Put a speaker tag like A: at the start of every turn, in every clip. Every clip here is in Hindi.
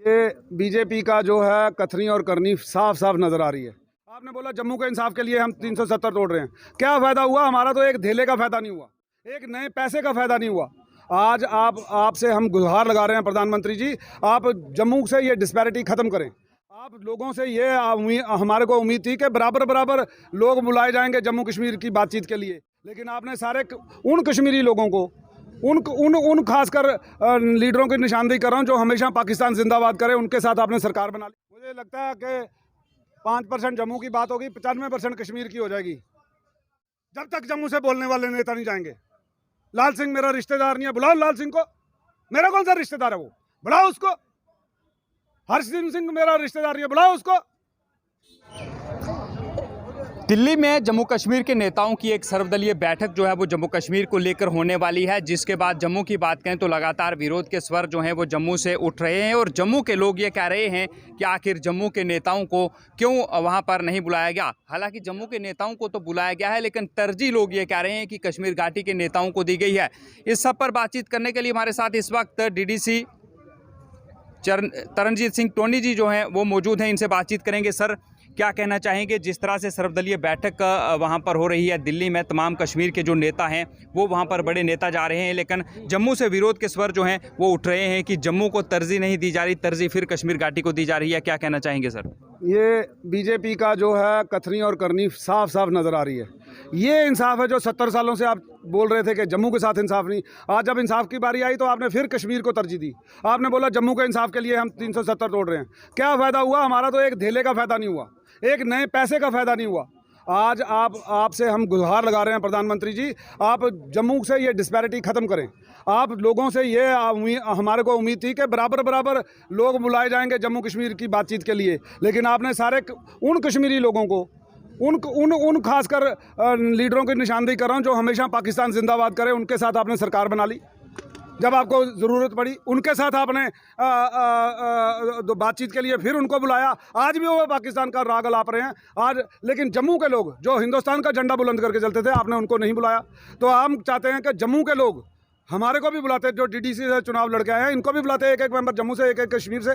A: ये बीजेपी का जो है कथनी और करनी साफ साफ नजर आ रही है। आपने बोला जम्मू के इंसाफ के लिए हम 370 तोड़ रहे हैं, क्या फायदा हुआ? हमारा तो एक धेले का फायदा नहीं हुआ, एक नए पैसे का फायदा नहीं हुआ। आज आपसे हम गुहार लगा रहे हैं प्रधानमंत्री जी, आप जम्मू से ये डिस्पैरिटी खत्म करें। आप लोगों से ये हमारे को उम्मीद थी कि बराबर बराबर लोग बुलाए जाएंगे जम्मू कश्मीर की बातचीत के लिए, लेकिन आपने सारे उन कश्मीरी लोगों को उन उन उन खासकर लीडरों की निशानदेही कर रहा हूँ जो हमेशा पाकिस्तान जिंदाबाद करे, उनके साथ आपने सरकार बना ली। मुझे लगता है कि 5% जम्मू की बात होगी, 95% कश्मीर की हो जाएगी, जब तक जम्मू से बोलने वाले नेता नहीं जाएंगे। लाल सिंह मेरा रिश्तेदार नहीं है, बुलाओ लाल सिंह को। मेरा कौन सा रिश्तेदार है वो? बुलाओ उसको। हर्षदीप सिंह मेरा रिश्तेदार नहीं है, बुलाओ उसको।
B: दिल्ली में जम्मू कश्मीर के नेताओं की एक सर्वदलीय बैठक जो है वो जम्मू कश्मीर को लेकर होने वाली है, जिसके बाद जम्मू की बात करें तो लगातार विरोध के स्वर जो हैं वो जम्मू से उठ रहे हैं और जम्मू के लोग ये कह रहे हैं कि आखिर जम्मू के नेताओं को क्यों वहां पर नहीं बुलाया गया। हालांकि जम्मू के नेताओं को तो बुलाया गया है, लेकिन तरजीह लोग ये कह रहे हैं कि कश्मीर घाटी के नेताओं को दी गई है। इस सब पर बातचीत करने के लिए हमारे साथ इस वक्त डीडीसी तरनजीत सिंह टोनी जी जो हैं वो मौजूद हैं, इनसे बातचीत करेंगे। सर, क्या कहना चाहेंगे? जिस तरह से सर्वदलीय बैठक वहां पर हो रही है दिल्ली में, तमाम कश्मीर के जो नेता हैं वो वहां पर बड़े नेता जा रहे हैं, लेकिन जम्मू से विरोध के स्वर जो हैं वो उठ रहे हैं कि जम्मू को तरजीह नहीं दी जा रही, तरजीह फिर कश्मीर घाटी को दी जा रही है। क्या कहना चाहेंगे सर?
A: ये बीजेपी का जो है कथनी और करनी साफ साफ नज़र आ रही है। ये इंसाफ है जो 70 सालों से आप बोल रहे थे कि जम्मू के साथ इंसाफ नहीं। आज जब इंसाफ की बारी आई तो आपने फिर कश्मीर को तरजीह दी। आपने बोला जम्मू के इंसाफ के लिए हम 370 तोड़ रहे हैं, क्या फ़ायदा हुआ? हमारा तो एक धेले का फ़ायदा नहीं हुआ, एक नए पैसे का फ़ायदा नहीं हुआ। आज आपसे हम गुहार लगा रहे हैं प्रधानमंत्री जी, आप जम्मू से ये डिस्पैरिटी ख़त्म करें। आप लोगों से ये हमारे को उम्मीद थी कि बराबर बराबर लोग बुलाए जाएंगे जम्मू कश्मीर की बातचीत के लिए, लेकिन आपने सारे उन कश्मीरी लोगों को उन खासकर लीडरों की निशानदेही कर रहा हूँ जो हमेशा पाकिस्तान जिंदाबाद करे, उनके साथ आपने सरकार बना ली। जब आपको ज़रूरत पड़ी उनके साथ आपने बातचीत के लिए फिर उनको बुलाया। आज भी वो पाकिस्तान का राग अलाप रहे हैं आज, लेकिन जम्मू के लोग जो हिंदुस्तान का झंडा बुलंद करके चलते थे, आपने उनको नहीं बुलाया। तो हम चाहते हैं कि जम्मू के लोग हमारे को भी बुलाते, जो डीडीसी से चुनाव लड़के आए हैं इनको भी बुलाते, एक एक मेंबर जम्मू से, एक एक कश्मीर से,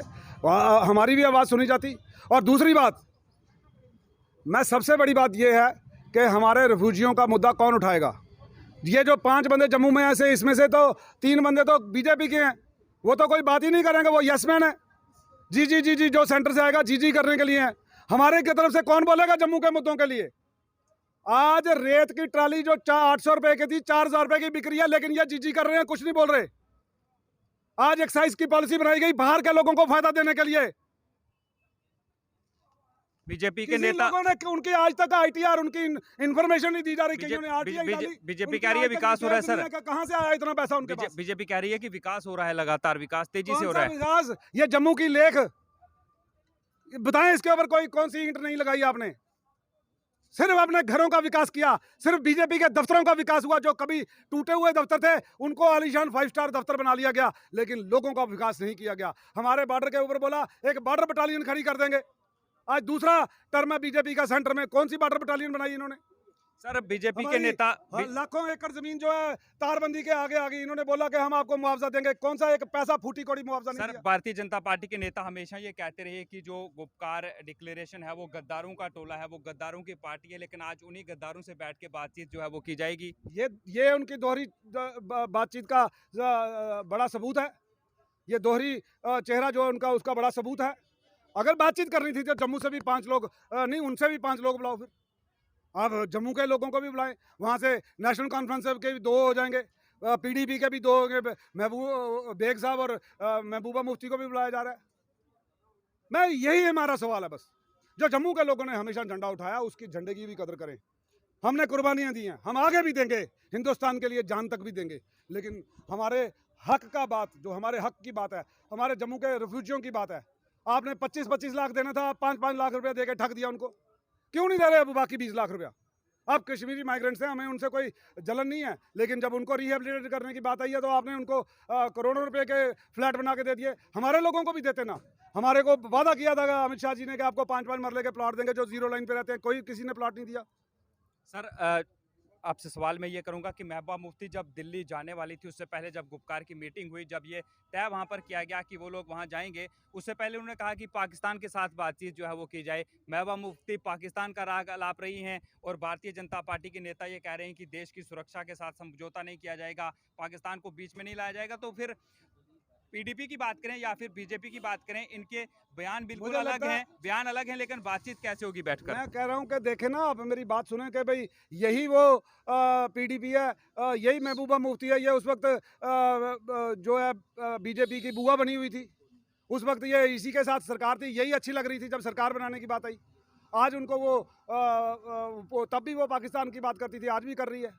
A: हमारी भी आवाज़ सुनी जाती। और दूसरी बात, मैं सबसे बड़ी बात यह है कि हमारे रिफ्यूजियों का मुद्दा कौन उठाएगा? ये जो 5 बंदे जम्मू में ऐसे, इसमें से तो 3 बंदे तो बीजेपी के हैं, वो तो कोई बात ही नहीं करेंगे, वो यस-मैन है। जी जी जी जी जो सेंटर से आएगा जी जी करने के लिए है। हमारे की तरफ से कौन बोलेगा जम्मू के मुद्दों के लिए? आज रेत की ट्राली जो 800 रुपए की थी 4000 रुपए की बिक रही है, लेकिन ये जी जी कर रहे हैं, कुछ नहीं बोल रहे। आज एक्साइज की पॉलिसी बनाई गई बाहर के लोगों को फायदा देने के लिए।
B: बीजेपी के नेता
A: लोगों ने उनकी आज तक आईटीआर, उनकी इन्फॉर्मेशन नहीं दी जा रही।
B: बीजेपी कह रही है विकास हो रहा है सर,
A: कहाँ से आया इतना पैसा उनके पास?
B: बीजेपी कह रही है कि विकास हो रहा है, लगातार विकास तेजी से हो रहा है।
A: विकास? ये जम्मू की लेख बताएं, इसके ऊपर कौन सी ईंट नहीं लगाई आपने? सिर्फ अपने घरों का विकास किया, सिर्फ बीजेपी के दफ्तरों का विकास हुआ। जो कभी टूटे हुए दफ्तर थे उनको आलीशान 5 स्टार दफ्तर बना लिया गया, लेकिन लोगों का विकास नहीं किया गया। हमारे बॉर्डर के ऊपर बोला एक बॉर्डर बटालियन खड़ी कर देंगे। आज दूसरा टर्म है बीजेपी का सेंटर में, कौन सी बॉर्डर बटालियन बनाई इन्होंने?
B: सर, बीजेपी के नेता
A: लाखों एकड़ जमीन जो है तारबंदी के आगे आ गई। इन्होंने बोला कि हम आपको मुआवजा देंगे, कौन सा एक पैसा फूटी कोड़ी मुआवजा नहीं दिया।
B: भारतीय जनता पार्टी के नेता हमेशा ये कहते रहे कि जो गुपकार डिक्लेरेशन है वो गद्दारों का टोला है, वो गद्दारों की पार्टी है, लेकिन आज उन्हीं गद्दारों से बैठ के बातचीत जो है वो की जाएगी।
A: ये उनकी दोहरी बातचीत का बड़ा सबूत है। ये दोहरी चेहरा जो उनका, उसका बड़ा सबूत है। अगर बातचीत करनी थी तो जम्मू से भी 5 लोग नहीं, उनसे भी 5 लोग बुलाओ। फिर आप जम्मू के लोगों को भी बुलाएं, वहाँ से नेशनल कॉन्फ्रेंस के भी 2 हो जाएंगे, पीडीपी के भी 2 होंगे, महबूब बेग साहब और महबूबा मुफ्ती को भी बुलाया जा रहा है। मैं यही हमारा सवाल है बस। जो जम्मू के लोगों ने हमेशा झंडा उठाया, उसकी झंडे की भी कदर करें। हमने कुर्बानियाँ दी हैं, हम आगे भी देंगे, हिंदुस्तान के लिए जान तक भी देंगे, लेकिन हमारे हक का बात, जो हमारे हक की बात है, हमारे जम्मू के रिफ्यूजियों की बात है। आपने 25-25 लाख देना था, 5-5 लाख रुपया देके ठग दिया उनको। क्यों नहीं दे रहे अब बाकी 20 लाख रुपया? आप कश्मीरी माइग्रेंट्स हैं, हमें उनसे कोई जलन नहीं है, लेकिन जब उनको रिहेबिलिटेट करने की बात आई है तो आपने उनको करोड़ों रुपए के फ्लैट बना के दे दिए। हमारे लोगों को भी देते ना। हमारे को वादा किया था अमित शाह जी ने कि आपको 5-5 मरले के प्लॉट देंगे जो 0 लाइन पे रहते हैं, कोई किसी ने प्लॉट नहीं दिया।
B: सर, आपसे सवाल मैं ये करूंगा कि महबूबा मुफ्ती जब दिल्ली जाने वाली थी, उससे पहले जब गुपकार की मीटिंग हुई, जब ये तय वहां पर किया गया कि वो लोग वहां जाएंगे, उससे पहले उन्होंने कहा कि पाकिस्तान के साथ बातचीत जो है वो की जाए। महबूबा मुफ्ती पाकिस्तान का राग अलाप रही हैं और भारतीय जनता पार्टी के नेता ये कह रहे हैं कि देश की सुरक्षा के साथ समझौता नहीं किया जाएगा, पाकिस्तान को बीच में नहीं लाया जाएगा। तो फिर पीडीपी की बात करें या फिर बीजेपी की बात करें, इनके बयान बिल्कुल
A: मुझे
B: अलग
A: लगता है,
B: हैं, बयान अलग हैं, लेकिन बातचीत कैसे होगी बैठकर?
A: मैं कह रहा हूं कि देखे ना, आप मेरी बात सुने कि भाई यही वो पीडीपी है, यही महबूबा मुफ्ती है। ये उस वक्त जो है बीजेपी की बुआ बनी हुई थी। उस वक्त ये इसी के साथ सरकार थी, यही अच्छी लग रही थी जब सरकार बनाने की बात आई। आज उनको तब भी वो पाकिस्तान की बात करती थी, आज भी कर रही है।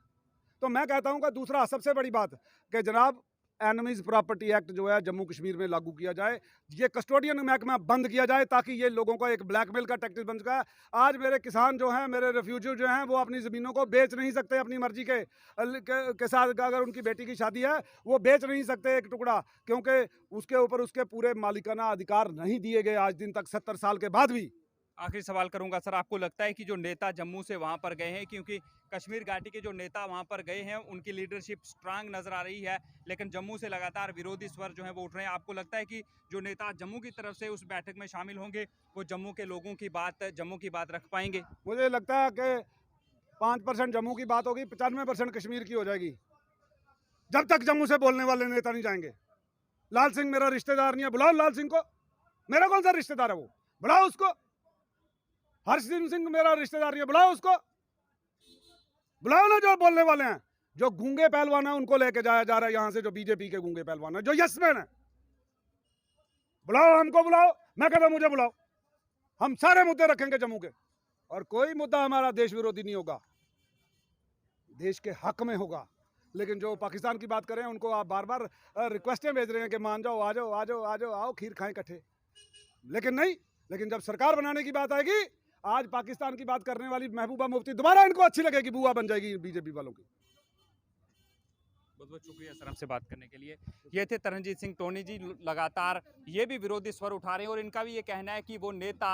A: तो मैं कहता हूं कि दूसरा सबसे बड़ी बात कि जनाब, एनिमीज प्रॉपर्टी एक्ट जो है जम्मू कश्मीर में लागू किया जाए, ये कस्टोडियन महकमा बंद किया जाए, ताकि ये लोगों का एक ब्लैकमेल का टैक्टिस बन चुका है। आज मेरे किसान जो हैं, मेरे रेफ्यूजी जो हैं, वो अपनी ज़मीनों को बेच नहीं सकते अपनी मर्जी के साथ। अगर उनकी बेटी की शादी है, वो बेच नहीं सकते एक टुकड़ा, क्योंकि उसके ऊपर उसके पूरे मालिकाना अधिकार नहीं दिए गए आज दिन तक, 70 साल के बाद भी।
B: आखिरी सवाल करूंगा सर, आपको लगता है कि जो नेता जम्मू से वहां पर गए हैं, क्योंकि कश्मीर घाटी के जो नेता वहां पर गए हैं उनकी लीडरशिप स्ट्रांग नजर आ रही है, लेकिन जम्मू से लगातार विरोधी स्वर जो है वो उठ रहे हैं, आपको लगता है कि जो नेता जम्मू की तरफ से उस बैठक में शामिल होंगे वो जम्मू के लोगों की बात, जम्मू की बात रख पाएंगे?
A: मुझे लगता है कि 5% जम्मू की बात होगी, 95% कश्मीर की हो जाएगी, जब तक जम्मू से बोलने वाले नेता नहीं जाएंगे। लाल सिंह मेरा रिश्तेदार नहीं है, बुलाओ लाल सिंह को। मेरा कौन सा रिश्तेदार है वो, बुलाओ उसको। हर्षदीप सिंह मेरा रिश्तेदार नहीं है, बुलाओ उसको। बुलाओ ना जो बोलने वाले हैं। जो गूंगे पहलवान है उनको लेके जाया जा रहा है यहाँ से, जो बीजेपी के गूंगे पहलवान है, जो यसमैन है। बुलाओ, हमको बुलाओ, मैं कहता मुझे बुलाओ। हम सारे मुद्दे रखेंगे जम्मू के, और कोई मुद्दा हमारा देश विरोधी नहीं होगा, देश के हक में होगा। लेकिन जो पाकिस्तान की बात करें, उनको आप बार बार रिक्वेस्टें भेज रहे हैं कि मान जाओ, आ जाओ, आ जाओ, आ जाओ, आओ खीर खाएं इकट्ठे, लेकिन नहीं। लेकिन जब सरकार बनाने की बात आएगी, आज पाकिस्तान की बात करने वाली महबूबा मुफ्ती दोबारा इनको अच्छी लगेगी, बुआ बन जाएगी बीजेपी वालों की।
B: बहुत बहुत शुक्रिया सर हमसे बात करने के लिए। ये थे तरनजीत सिंह टोनी जी, लगातार ये भी विरोधी स्वर उठा रहे हैं और इनका भी ये कहना है कि वो नेता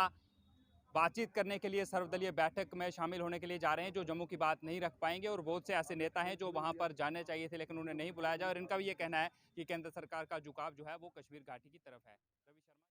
B: बातचीत करने के लिए सर्वदलीय बैठक में शामिल होने के लिए जा रहे हैं, जो जम्मू की बात नहीं रख पाएंगे, और बहुत से ऐसे नेता हैं जो वहां पर जाने चाहिए थे लेकिन उन्हें नहीं बुलाया जाए। और इनका भी ये कहना है कि केंद्र सरकार का झुकाव जो है वो कश्मीर घाटी की तरफ है।